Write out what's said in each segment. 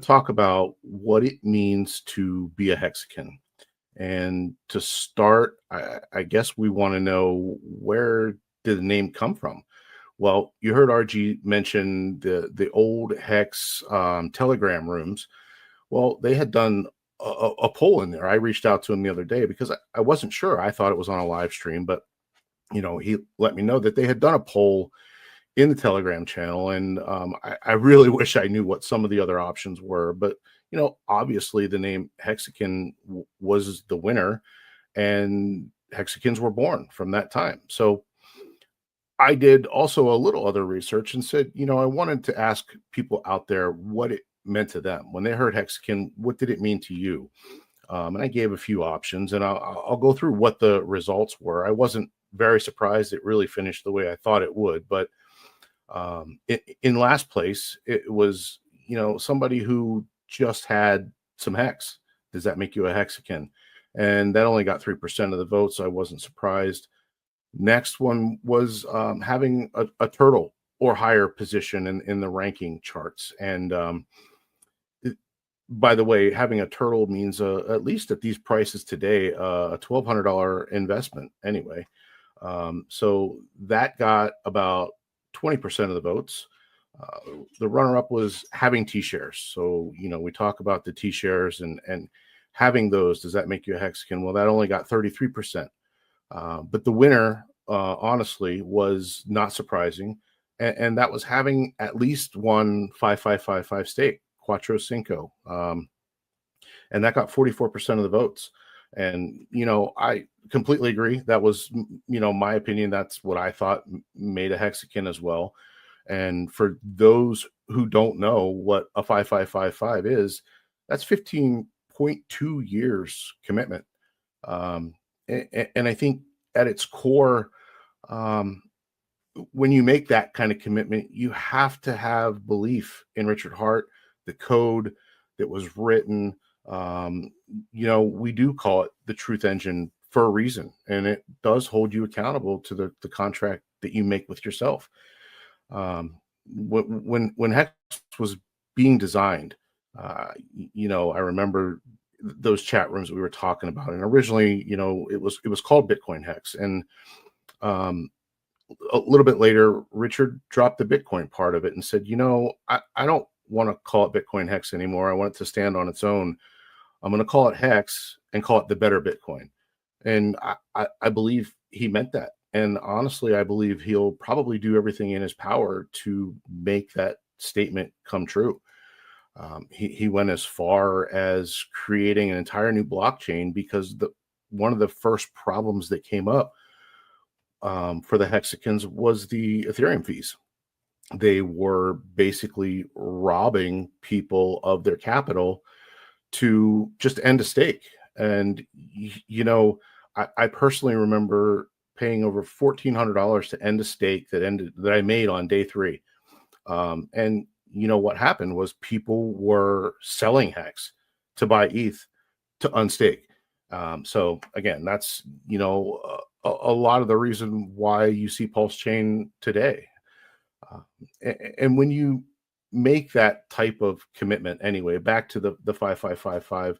Talk about what it means to be a Hexican. And to start, I guess we want to know, where did the name come from? Well, you heard RG mention the old Hex Telegram rooms. Well, they had done a poll in there. I reached out to him the other day because I wasn't sure. I thought it was on a live stream, but he let me know that they had done a poll in the Telegram channel, and I really wish I knew what some of the other options were. But obviously the name Hexican was the winner, and Hexicans were born from that time. So I did also a little other research and said, I wanted to ask people out there what it meant to them when they heard Hexican. What did it mean to you? And I gave a few options, and I'll go through what the results were. I wasn't very surprised. It really finished the way I thought it would, but in last place, it was, somebody who just had some hex. Does that make you a Hexican? And that only got 3% of the vote, so I wasn't surprised. Next one was having a turtle or higher position in the ranking charts. And by the way, having a turtle means, at least at these prices today, a $1,200 investment anyway. So that got about 20% of the votes. The runner-up was having T-shares. So, we talk about the T-shares and having those. Does that make you a Hexican? Well, that only got 33%. But the winner, honestly, was not surprising. And that was having at least one 5555 stake, Quattro Cinco. And that got 44% of the votes. And, I completely agree. That was, my opinion. That's what I thought made a Hexican as well. And for those who don't know what a 5555 is, that's 15.2 years commitment. And I think at its core, when you make that kind of commitment, you have to have belief in Richard Hart, the code that was written. We do call it the truth engine for a reason, and it does hold you accountable to the contract that you make with yourself. When Hex was being designed, I remember those chat rooms we were talking about, and originally, it was called Bitcoin Hex, and a little bit later, Richard dropped the Bitcoin part of it and said, I don't want to call it Bitcoin Hex anymore. I want it to stand on its own. I'm going to call it Hex and call it the better Bitcoin. And I believe he meant that. And honestly, I believe he'll probably do everything in his power to make that statement come true. He went as far as creating an entire new blockchain because one of the first problems that came up for the Hexicans was the Ethereum fees. They were basically robbing people of their capital to just end a stake. And, I personally remember paying over $1,400 to end a stake that I made on day 3. And what happened was people were selling Hex to buy ETH to unstake. So again, that's, a lot of the reason why you see PulseChain today. And when you make that type of commitment, anyway, back to the 5555,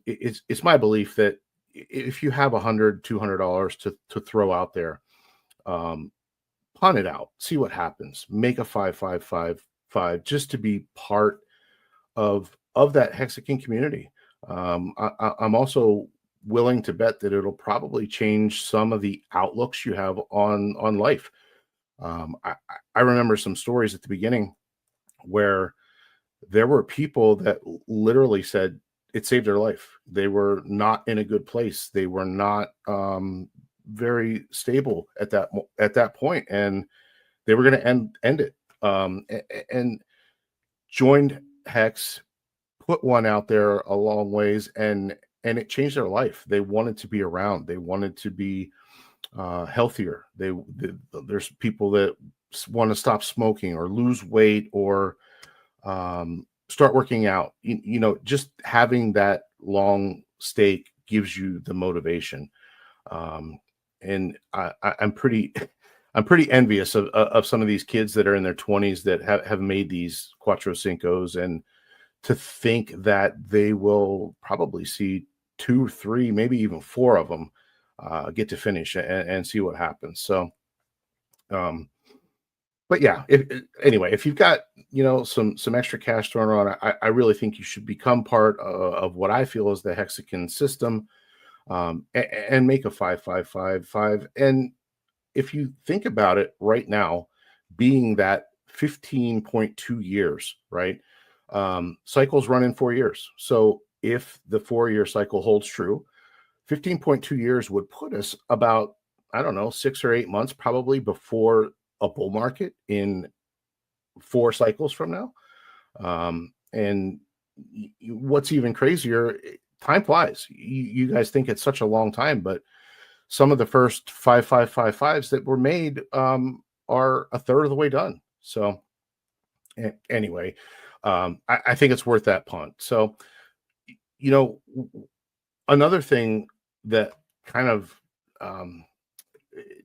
it's my belief that if you have $100, $200 to throw out there, punt it out, see what happens, make a 5555 just to be part of that Hexican community. I'm also willing to bet that it'll probably change some of the outlooks you have on life. I remember some stories at the beginning where there were people that literally said it saved their life. They were not in a good place. They were not very stable at that point, and they were going to end it. And joined Hex, put one out there a long ways, and it changed their life. They wanted to be around. They wanted to be healthier. There's people that want to stop smoking or lose weight or start working out. Just having that long stake gives you the motivation. And I'm pretty envious of some of these kids that are in their 20s that have made these Quattro Cincos, and to think that they will probably see 2, 3, maybe even 4 of them get to finish and see what happens. So, but yeah, anyway, if you've got some extra cash thrown around, I really think you should become part of what I feel is the Hexican system, and make a 5-5-5-5. And if you think about it right now, being that 15.2 years, right? Cycles run in 4 years. So if the 4-year cycle holds true, 15.2 years would put us about, I don't know, 6 or 8 months probably before a bull market in 4 cycles from now. And what's even crazier, time flies. You guys think it's such a long time, but some of the first 5-5-5-5s that were made are a third of the way done. So anyway, I think it's worth that punt. So, another thing that kind of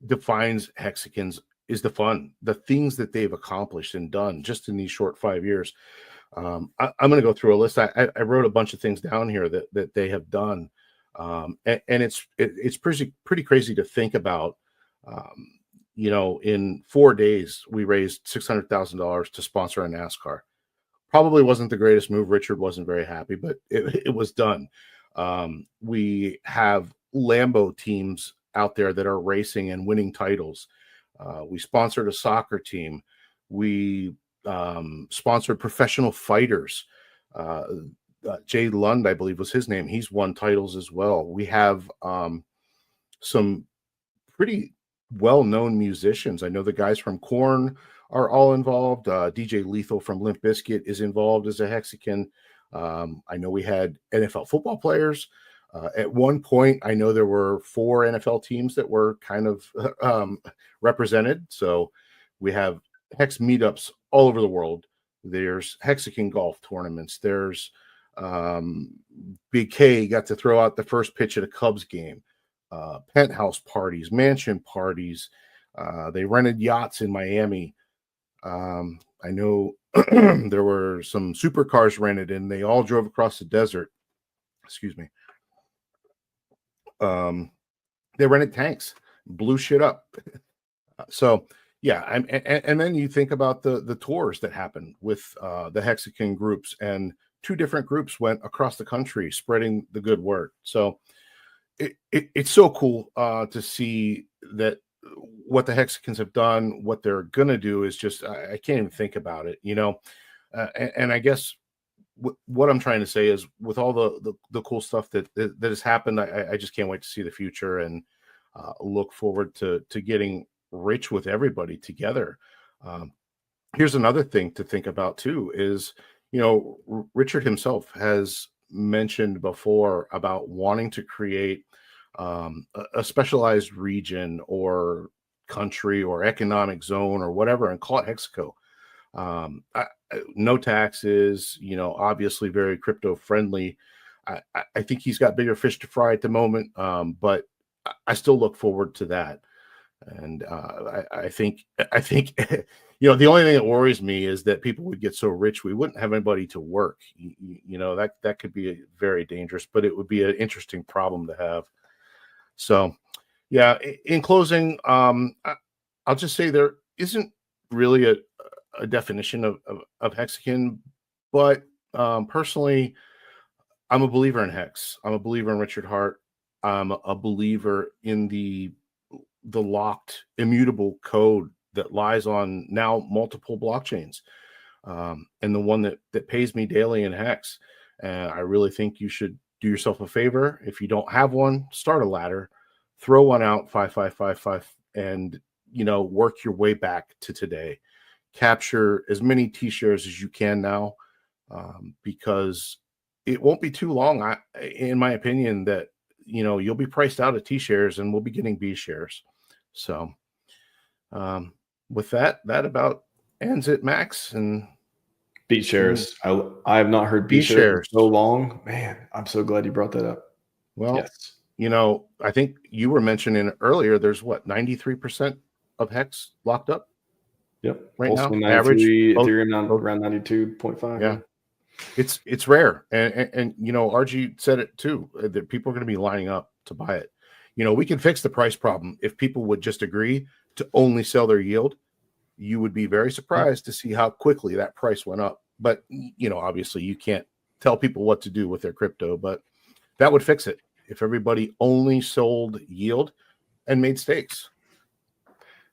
defines Hexicans is the fun, the things that they've accomplished and done just in these short 5 years. I'm going to go through a list. I wrote a bunch of things down here that they have done. And it's pretty crazy to think about. In 4 days, we raised $600,000 to sponsor a NASCAR. Probably wasn't the greatest move. Richard wasn't very happy, but it was done. We have Lambo teams out there that are racing and winning titles. We sponsored a soccer team. We sponsored professional fighters. Jay Lund, I believe was his name. He's won titles as well. We have some pretty well-known musicians. I know the guys from Korn are all involved. DJ Lethal from Limp Bizkit is involved as a Hexican. I know we had NFL football players. At one point, I know there were 4 NFL teams that were kind of represented. So we have Hex meetups all over the world. There's Hexican golf tournaments. There's Big K got to throw out the first pitch at a Cubs game. Penthouse parties, mansion parties. They rented yachts in Miami. I know there were some supercars rented and they all drove across the desert. Excuse me. They rented tanks, blew shit up. So yeah, and then you think about the tours that happened with the Hexican groups, and 2 different groups went across the country spreading the good word. So it's so cool to see that what the Hexicans have done, what they're gonna do is just I can't even think about it, and I guess what I'm trying to say is with all the cool stuff that has happened, I just can't wait to see the future and look forward to getting rich with everybody together. Here's another thing to think about too is, Richard himself has mentioned before about wanting to create a specialized region or country or economic zone or whatever and call it Hexico. No taxes, obviously very crypto friendly. I think he's got bigger fish to fry at the moment, but I still look forward to that. And I think the only thing that worries me is that people would get so rich we wouldn't have anybody to work. That could be very dangerous, but it would be an interesting problem to have. So yeah, in closing, I'll just say there isn't really a definition of Hexican, but personally, I'm a believer in Hex. I'm a believer in Richard Hart. I'm a believer in the locked, immutable code that lies on now multiple blockchains, and the one that pays me daily in Hex. And I really think you should do yourself a favor. If you don't have one, start a ladder, throw one out 5-5-5-5, and work your way back to today. Capture as many T-shares as you can now, because it won't be too long, in my opinion, that you'll be priced out of T-shares and we'll be getting B shares. So with that about ends it, Max. And B shares. I have not heard B shares in so long. Man, I'm so glad you brought that up. Well, yes. I think you were mentioning earlier, there's 93% of Hex locked up. Yep. Right now, average Ethereum around 92.5. Yeah. It's rare, and you know, RG said it too, that people are going to be lining up to buy it. You know, we can fix the price problem if people would just agree to only sell their yield. You would be very surprised to see how quickly that price went up. But you know, obviously, you can't tell people what to do with their crypto, but that would fix it if everybody only sold yield and made stakes.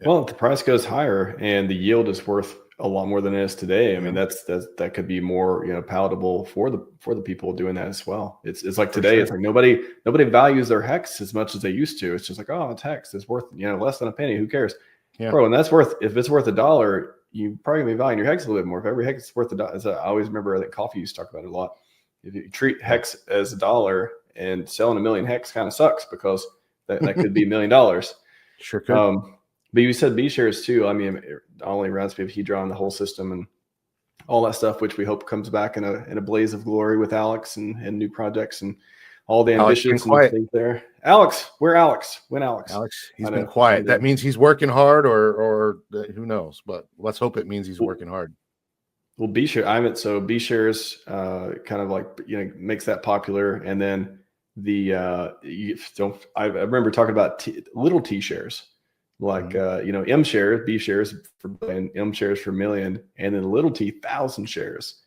Well, if the price goes higher and the yield is worth a lot more than it is today, I mean, that could be more, you know, palatable for the people doing that as well. It's like today, it's like nobody values their hex as much as they used to. It's just like, oh, it's hex, it's worth, you know, less than a penny. Who cares? Yeah. Bro, and if it's worth $1, you probably gonna be valuing your hex a little bit more. If every hex is worth $1, I always remember that Coffee used to talk about it a lot. If you treat hex as $1 and selling 1 million hex kind of sucks, because that could be $1 million. Sure could. But you said B shares too. I mean, not only Raspberry Hedron and the whole system and all that stuff, which we hope comes back in a blaze of glory with Alex and new projects and all the ambitions and things there. Alex, where Alex? When Alex? He's been quiet. That means he's working hard, or who knows? But let's hope it means he's working hard. Well, B share, B shares kind of like, you know, makes that popular, and then I remember talking about little T shares. Like, you know, M shares, B shares for billion, M shares for million, and then little T 1,000 shares.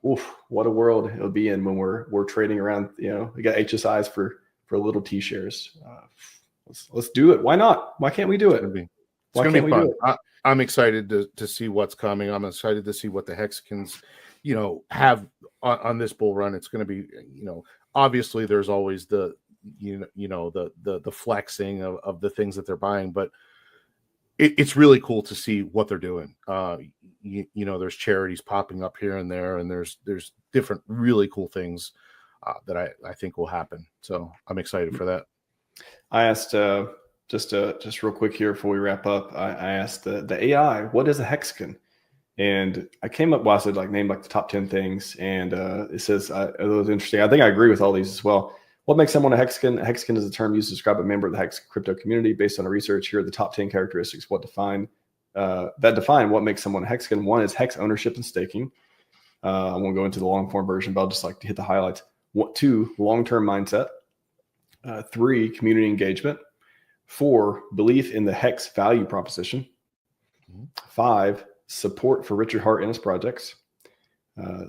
Oof, what a world it'll be in when we're trading around. You know, we got HSIs for little T shares. Let's do it. Why not? Why can't we do it? It's gonna be fun. I'm excited to see what's coming. I'm excited to see what the Hexicans, you know, have on this bull run. It's going to be, you know, obviously there's always the the flexing of the things that they're buying, but it's really cool to see what they're doing. You know, there's charities popping up here and there, and there's different really cool things that I think will happen. So I'm excited for that. I asked just real quick here before we wrap up. I asked the AI, what is a Hexican? And I came up, I said named the top 10 things, and it says it was interesting. I think I agree with all these as well. What makes someone a Hexican? A Hexican is a term used to describe a member of the Hex crypto community. Based on research, here are the top 10 characteristics that define what makes someone a Hexican. 1 is Hex ownership and staking. I won't go into the long form version, but I'll just like to hit the highlights. 2, long-term mindset. 3, community engagement. 4, belief in the Hex value proposition. 5, support for Richard Hart and his projects.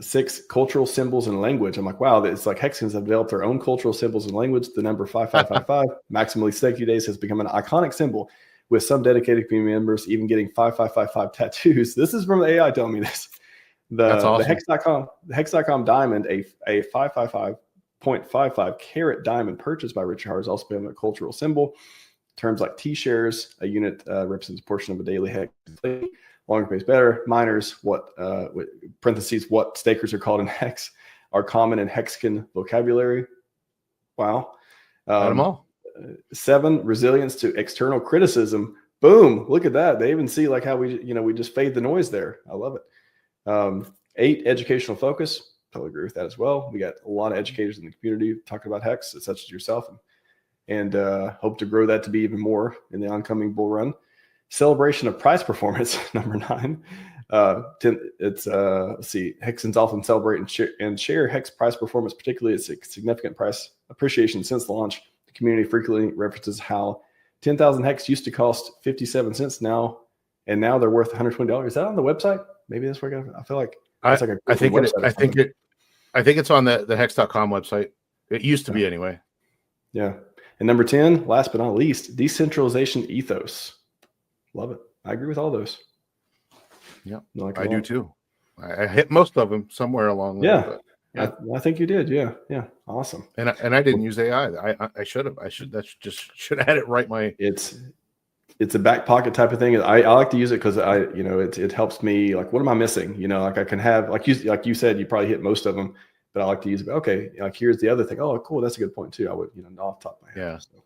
6, cultural symbols and language. I'm like, wow, it's like Hexicans have developed their own cultural symbols and language. The number 5555, maximally staking days, has become an iconic symbol, with some dedicated community members even getting 5555 tattoos. This is from the AI telling me this. That's awesome. The Hex.com diamond, a 555.55 carat diamond purchased by Richard Hart, has also become a cultural symbol. Terms like T-shares, a unit represents a portion of a daily Hex. Longer pays better. Miners, parentheses, what stakers are called in Hex, are common in Hexican vocabulary. Wow. Got them all. 7, resilience to external criticism. Boom. Look at that. They even see like how we just fade the noise there. I love it. 8, educational focus. Totally agree with that as well. We got a lot of educators in the community talking about Hex, such as yourself, and hope to grow that to be even more in the oncoming bull run. Celebration of price performance, number 9. Let's see. Hexicans often celebrate and share Hex price performance, particularly its significant price appreciation since launch. The community frequently references how 10,000 Hex used to cost 57 cents now, and now they're worth $120. Is that on the website? Maybe that's where I feel like I think it's on the Hex.com website. It used to be anyway. Yeah. And number 10, last but not least, decentralization ethos. Love it. I agree with all those. Yeah, I do too. I hit most of them somewhere along the way. Yeah. I think you did. Yeah. Awesome. And I didn't use AI. I should have. Should have had it right. It's a back pocket type of thing. I like to use it because it helps me. Like, what am I missing? Like I can have, like you said, you probably hit most of them, but I like to use it. Okay, like here's the other thing. Oh, cool. That's a good point too. I would, not off the top of my head. Yeah. So.